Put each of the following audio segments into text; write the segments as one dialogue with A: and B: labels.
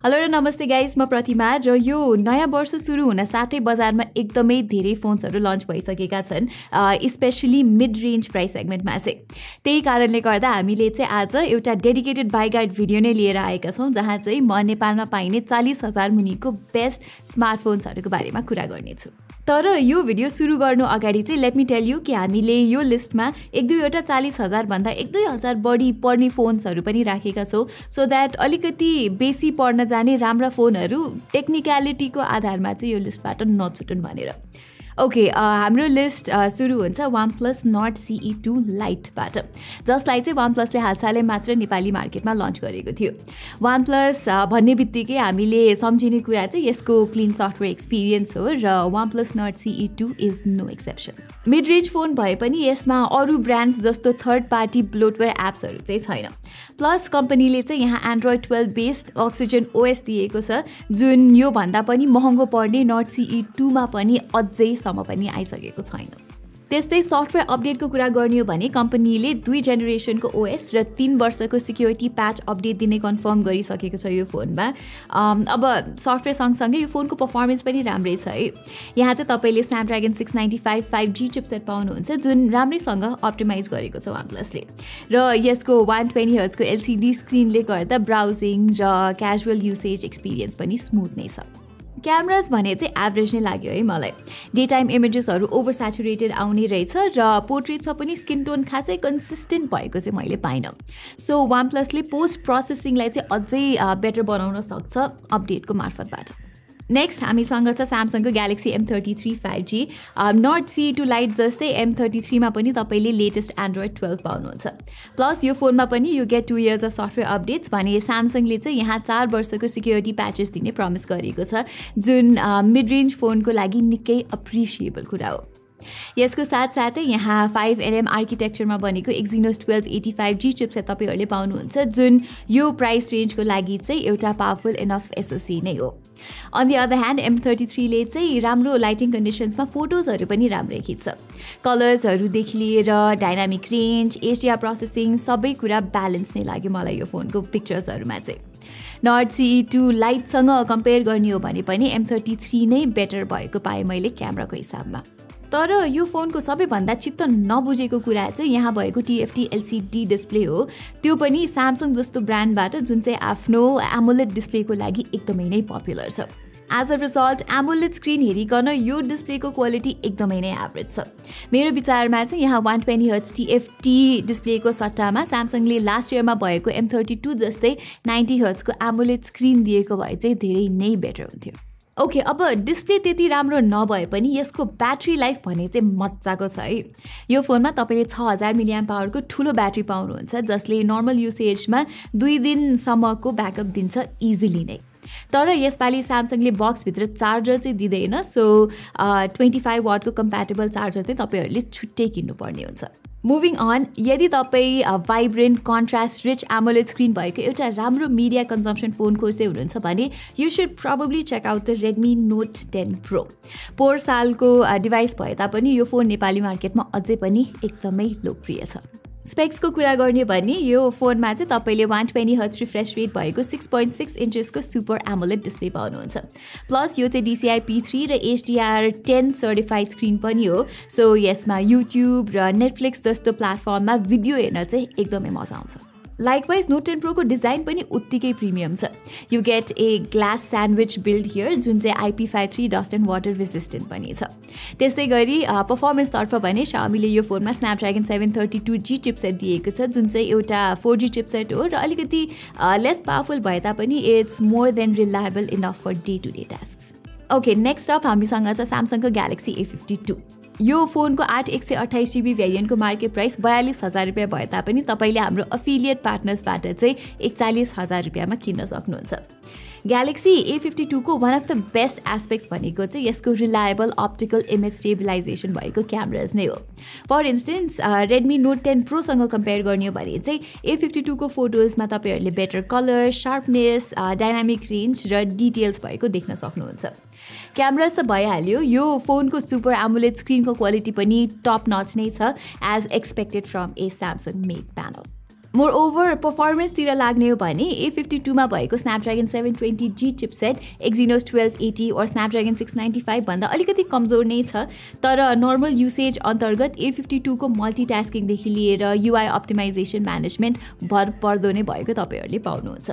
A: Hello र नमस्ते guys, म प्रतिमा र यो नयाँ वर्ष सुरु हुन साथै बजारमा एकदमै धेरै फोन्सहरू लन्च भइसकेका छन्, स्पेशली मिड रेन्ज प्राइस सेगमेन्टमा चाहिँ। त्यही कारणले गर्दा हामीले चाहिँ आज एउटा डेडिकेटेड बाइ गाइड भिडियो नै लिएर आएका छौँ, जहाँ चाहिँ म नेपालमा पाइने 40,000 मुनिको बेस्ट स्मार्टफोन्सहरूको बारेमा कुरा गर्नेछु। तर यो भिडियो सुरु गर्नु अगाडि चाहिँ लेट मी टेल यू कि हामीले यो लिस्टमा एक दुईवटा 40,000 भन्दा 1-2 हजार बढी पर्ने फोन्सहरू पनि राखेका छौँ, सो द्याट अलिकति बेसी पर्न जाने राम्रा फोनहरू टेक्निकलिटीको आधारमा चाहिँ यो लिस्टबाट नछुटुन् भनेर। ओके, हाम्रो लिस्ट सुरु हुन्छ OnePlus Nord CE2 Liteबाट, जसलाई चाहिँ OnePlusले हालसालै मात्र नेपाली मार्केटमा लन्च गरेको थियो। OnePlus भन्ने बित्तिकै हामीले सम्झिने कुरा चाहिँ यसको क्लिन सफ्टवेयर एक्सपिरियन्स हो र OnePlus Nord CE2 is no exception. Mid range phone भए पनि यसमा अरू ब्रान्ड्स जस्तो थर्ड पार्टी ब्लोटवेयर एप्सहरू चाहिँ छैन। प्लस कम्पनीले चाहिँ यहाँ एन्ड्रोइड 12 बेस्ड अक्सिजन OS दिएको छ, जुन यो भन्दा पनि महँगो पर्ने Nord CE2मा पनि अझैसम्म पनि आइसकेको छैन। त्यस्तै सफ्टवेयर अपडेटको कुरा गर्ने हो भने कम्पनीले 2 जेनेरेसनको OS र 3 वर्षको सिक्युरिटी प्याच अपडेट दिने कन्फर्म गरिसकेको छ यो फोनमा। अब सफ्टवेयर सँगसँगै यो फोनको पर्फर्मेन्स पनि राम्रै छ है। यहाँ चाहिँ तपाईँले Snapdragon 695 5G चिपसेट पाउनुहुन्छ, जुन राम्रैसँग अप्टिमाइज गरेको छ OnePlusले, र यसको 120Hz को LCD स्क्रिनले गर्दा ब्राउजिङ र क्याजुअल युसेज एक्सपिरियन्स पनि स्मुथ नै छ। क्यामराज भने चाहिँ एभरेज नै लाग्यो है मलाई। डे टाइम इमेजेसहरू ओभर स्याचुरेटेड आउने रहेछ र पोर्ट्रेटमा पनि स्किन टोन खासै कन्सिस्टेन्ट भएको चाहिँ मैले पाइनँ। सो OnePlusले पोस्ट प्रोसेसिङलाई चाहिँ अझै बेटर बनाउन सक्छ अपडेटको मार्फतबाट। नेक्स्ट हामीसँग छ स्यामसङको Galaxy M33 5G। Nord CE2 Lite जस्तै M33मा पनि तपाईँले लेटेस्ट एन्ड्रोइड 12 पाउनुहुन्छ। प्लस यो फोनमा पनि you get 2 years of software updates भने स्यामसङले चाहिँ यहाँ 4 वर्षको सिक्युरिटी प्याचेस दिने प्रमिस गरेको छ, जुन मिड रेन्ज फोनको लागि निकै अप्रिसिएबल कुरा हो। यसको साथसाथै यहाँ 5nm आर्किटेक्चरमा बनेको Exynos 1285G चिपसेट तपाईँहरूले पाउनुहुन्छ, जुन यो प्राइस रेन्जको लागि चाहिँ एउटा पावरफुल इनफ SoC नै हो। अन दि अदर ह्यान्ड M33ले चाहिँ राम्रो लाइटिङ कन्डिसन्समा फोटोजहरू पनि राम्रै खिच्छ। कलर्सहरूदेखि लिएर डाइनामिक रेन्ज, HDR प्रोसेसिङ सबै कुरा ब्यालेन्स नै लाग्यो मलाई यो फोनको पिक्चर्सहरूमा चाहिँ। Nord CE2 Liteसँग कम्पेयर गर्ने हो भने पनि M33 नै बेटर भएको पाएँ मैले क्यामेराको हिसाबमा। तर यो फोनको सबैभन्दा चित्त नबुझेको कुरा चाहिँ यहाँ भएको TFT LCD डिस्प्ले हो, त्यो पनि स्यामसङ जस्तो ब्रान्डबाट, जुन चाहिँ आफ्नो AMOLED डिस्प्लेको लागि एकदमै नै पपुलर छ। As a result AMOLED screen हेरिकन यो डिस्प्लेको क्वालिटी एकदमै नै एभरेज छ। मेरो विचारमा चाहिँ यहाँ 120Hz TFT डिस्प्लेको सट्टामा स्यामसङले लास्ट इयरमा भएको M32 जस्तै 90Hz को AMOLED स्क्रिन दिएको भए चाहिँ धेरै नै बेटर हुन्थ्यो। ओके, अब डिस्प्ले त्यति राम्रो नभए पनि यसको ब्याट्री लाइफ भने चाहिँ मजाको छ है। यो फोनमा तपाईँले 6000 mAh को ठुलो ब्याट्री पाउनुहुन्छ, जसले नर्मल युसेजमा 2 दिनसम्मको ब्याकअप दिन्छ इजिली नै। तर यसपालि स्यामसङले बक्सभित्र चार्जर चाहिँ दिँदैन, सो 25 वाटको कम्प्याटेबल चार्जर चाहिँ तपाईँहरूले छुट्टै किन्नुपर्ने हुन्छ। मुभिङ अन, यदि तपाईँ vibrant contrast rich AMOLED screen भएको एउटा राम्रो मिडिया कन्जम्सन फोन खोज्दै हुनुहुन्छ भने you should probably check out the Redmi Note 10 Pro। पोहोर सालको डिभाइस भए तापनि यो फोन नेपाली मार्केटमा अझै पनि एकदमै लोकप्रिय छ। स्पेक्सको कुरा गर्ने भने यो फोनमा चाहिँ तपाईँले 120Hz रिफ्रेस रेट भएको 6.6 इन्चेसको सुपर AMOLED डिस्प्ले पाउनुहुन्छ। प्लस यो चाहिँ DCI P3 र HDR10 सर्टिफाइड स्क्रिन पनि हो, सो यसमा युट्युब र नेटफ्लिक्स जस्तो प्लेटफर्ममा भिडियो हेर्न चाहिँ एकदमै मजा आउँछ। लाइकवाइज Note 10 Pro को डिजाइन पनि उत्तिकै प्रिमियम छ। You get a glass sandwich build here, जुन चाहिँ IP53 dust and water resistant पनि छ। त्यस्तै गरी पर्फर्मेन्सतर्फ भने Xiaomiले यो फोनमा Snapdragon 732G चिपसेट दिएको छ, जुन चाहिँ एउटा 4G चिपसेट हो र अलिकति लेस पावरफुल भए तापनि it's more than reliable enough for day to day tasks. Okay, next up हामीसँग छ स्यामसङको Galaxy A52। यो फोनको 8/128GB भेरिएन्टको मार्केट प्राइस 42,000 रुपियाँ भए तापनि तपाईँले हाम्रो अफिलिएट पार्टनर्सबाट चाहिँ 41,000 रुपियाँमा किन्न सक्नुहुन्छ। Galaxy A52 को one of the best aspects भनेको चाहिँ यसको रिलायबल अप्टिकल इमेज स्टेबिलाइजेसन भएको क्यामराज नै हो। फर इन्स्टेन्स Redmi Note 10 Proसँग कम्पेयर गर्ने हो भने चाहिँ A52 को फोटोजमा तपाईँहरूले better colour, sharpness, dynamic range र डिटेल्स भएको देख्न सक्नुहुन्छ। क्यामराज त भइहाल्यो, यो फोनको सुपर AMOLED स्क्रिनको क्वालिटी पनि टप नच नै छ, as expected from a Samsung made panel. Moreover पर्फर्मेन्सतिर लाग्ने हो भने A52 मा भएको Snapdragon 720G chipset Exynos 1280 or Snapdragon 695 भन्दा अलिकति कमजोर नै छ, तर नर्मल युसेज अन्तर्गत A52 को मल्टिटास्किङ देखि लिएर UI अप्टिमाइजेसन म्यानेजमेन्ट भरपर्दो नै भएको तपाईहरुले पाउनुहुन्छ।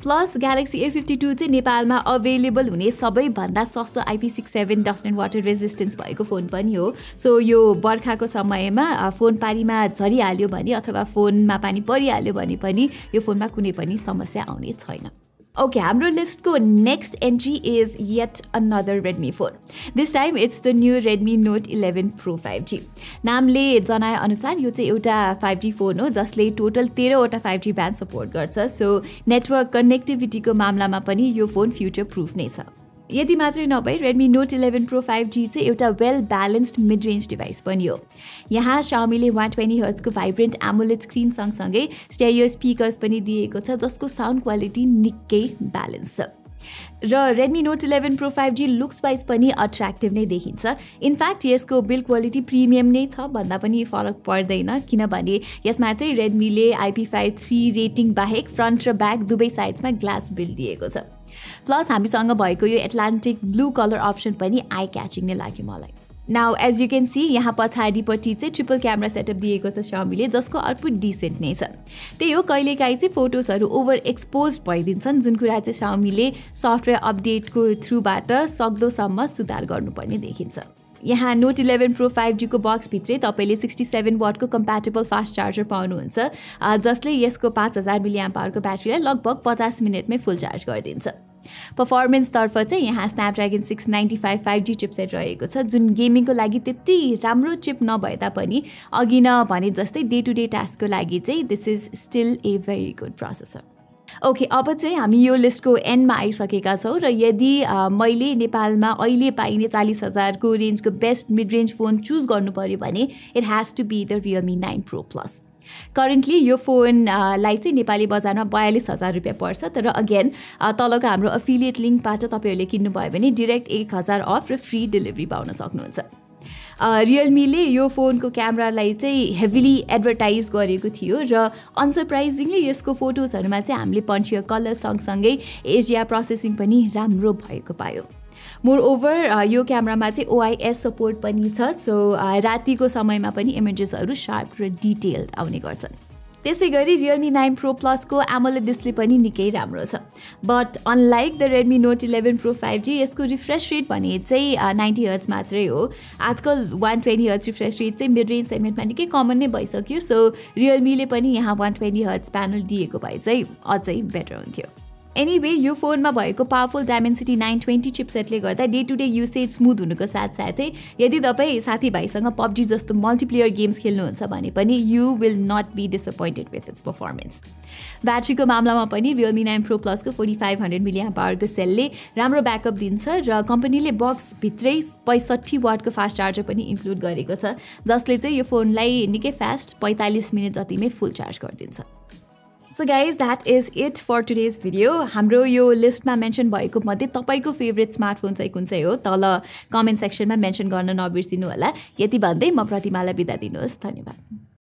A: प्लस Galaxy A52 चाहिँ नेपालमा अवेलेबल हुने सबैभन्दा सस्तो IP67 dust and water resistance भएको फोन पनि हो। सो यो बर्खाको समयमा फोन पानीमा झरिहाल्यो भने अथवा फोनमा पानी परिहाल्यो भने पनि यो फोनमा कुनै पनि समस्या आउने छैन। Okay, हाम्रो list next entry is yet another Redmi phone. This time it's the new Redmi Note 11 Pro 5G. नामले जनाए अनुसार यो चाहिँ एउटा 5G फोन हो जसले टोटल 13 वटा 5G ब्यान्ड सपोर्ट गर्छ। सो नेटवर्क कनेक्टिभिटीको मामलामा पनि यो फोन फ्युचर प्रुफ नै छ। यति मात्रै नभई Redmi Note 11 Pro 5G चाहिँ एउटा well balanced mid range device पनि हो। यहाँ Xiaomiले 120Hz को भाइब्रेन्ट एमोलेड स्क्रिन सँगसँगै स्टेरियो स्पिकर्स पनि दिएको छ जसको साउन्ड क्वालिटी निकै ब्यालेन्स छ। र Redmi Note 11 Pro 5G looks wise पनि अट्र्याक्टिभ नै देखिन्छ। इनफ्याक्ट यसको बिल्ड क्वालिटी प्रिमियम नै छ भन्दा पनि फरक पर्दैन, किनभने यसमा चाहिँ Redmiले IP53 रेटिङ बाहेक फ्रन्ट र ब्याक दुवै साइड्समा ग्लास बिल्ड दिएको छ। प्लस हामीसँग भएको यो एटलान्टिक ब्लू कलर अप्सन पनि आई क्याचिङ नै लाग्यो मलाई। Now as you can see यहाँ पछाडिपट्टि चाहिँ ट्रिपल क्यामेरा सेटअप दिएको छ Xiaomiले जसको आउटपुट डिसेन्ट नै छ। त्यही हो कहिलेकाहीँ चाहिँ फोटोजहरू ओभर एक्सपोज भइदिन्छन्, जुन कुरा चाहिँ Xiaomiले सफ्टवेयर अपडेटको थ्रुबाट सक्दोसम्म सुधार गर्नुपर्ने देखिन्छ। यहाँ Note 11 Pro 5G को बक्सभित्रै तपाईँले 67 वाटको कम्प्याटेबल फास्ट चार्जर पाउनुहुन्छ जसले यसको 5000 mAh को ब्याट्रीलाई लगभग 50 मिनटमै फुल चार्ज गरिदिन्छ। पर्फर्मेन्सतर्फ चाहिँ यहाँ Snapdragon 695 5G चिपसेट रहेको छ, जुन गेमिङको लागि त्यति राम्रो चिप नभए तापनि अघि न भने जस्तै डे टु डे टास्कको लागि चाहिँ this is still a very good processor. Okay, अब चाहिँ हामी यो लिस्टको एन्डमा आइसकेका छौँ र यदि मैले नेपालमा अहिले पाइने 40,000 को रेन्जको best mid range phone choose गर्नु पर्यो भने it has to be the Realme 9 Pro Plus। Currently यो फोनलाई चाहिँ नेपाली बजारमा 42,000 रुपियाँ पर्छ, तर अगेन तलको हाम्रो अफिलिएट लिङ्कबाट तपाईँहरूले किन्नुभयो भने डिरेक्ट 1,000 अफ र फ्री डेलिभरी पाउन सक्नुहुन्छ। रियलमीले यो फोनको क्यामेरालाई चाहिँ हेभिली एडभर्टाइज गरेको थियो र अनसरप्राइजिङली यसको फोटोजहरूमा चाहिँ हामीले पन्चियर कलर सँगसँगै HDR प्रोसेसिङ पनि राम्रो भएको पायो। मोरओभर यो क्यामेरामा चाहिँ OIS सपोर्ट पनि छ, सो रातिको समयमा पनि इमेजेसहरू शार्प र डिटेल्ड आउने गर्छन्। त्यसै गरी Realme 9 Pro Plus को AMOLED डिस्प्ले पनि निकै राम्रो छ, but unlike the Redmi Note 11 Pro 5G यसको रिफ्रेश रेट भने चाहिँ 90 Hz मात्रै हो। आजकल 120 Hz रिफ्रेश रेट चाहिँ मिड रेन्ज सेगमेन्टमा निकै कमन नै भइसक्यो, सो Realmeले पनि यहाँ 120 Hz प्यानल दिएको भए चाहिँ अझै बेटर हुन्थ्यो। एनीवे यो फोनमा भएको पावरफुल डायमेन्सिटी 920 चिपसेटले गर्दा day to day usage smooth हुनुको साथसाथै यदि तपाईँ साथीभाइसँग PUBG जस्तो मल्टिप्लेयर गेम्स खेल्नुहुन्छ भने पनि you will not be disappointed with its performance. ब्याट्रीको मामलामा पनि Realme 9 Pro Plus को 4500 mAh को सेलले राम्रो ब्याकअप दिन्छ र कम्पनीले बक्सभित्रै 65 वाटको फास्ट चार्जर पनि इन्क्लुड गरेको छ जसले चाहिँ यो फोनलाई निकै फास्ट 45 मिनट जतिमै फुल चार्ज गरिदिन्छ। So guys, that is it for today's video. हाम्रो यो लिस्टमा मेन्सन भएको मध्ये तपाईको फेभरेट स्मार्टफोन चाहिँ कुन चाहिँ हो तल कमेन्ट सेक्सनमा मेन्सन गर्न नबिर्सिनु होला। यति भन्दै म प्रतिमालाई बिदा दिनुहोस्। धन्यवाद।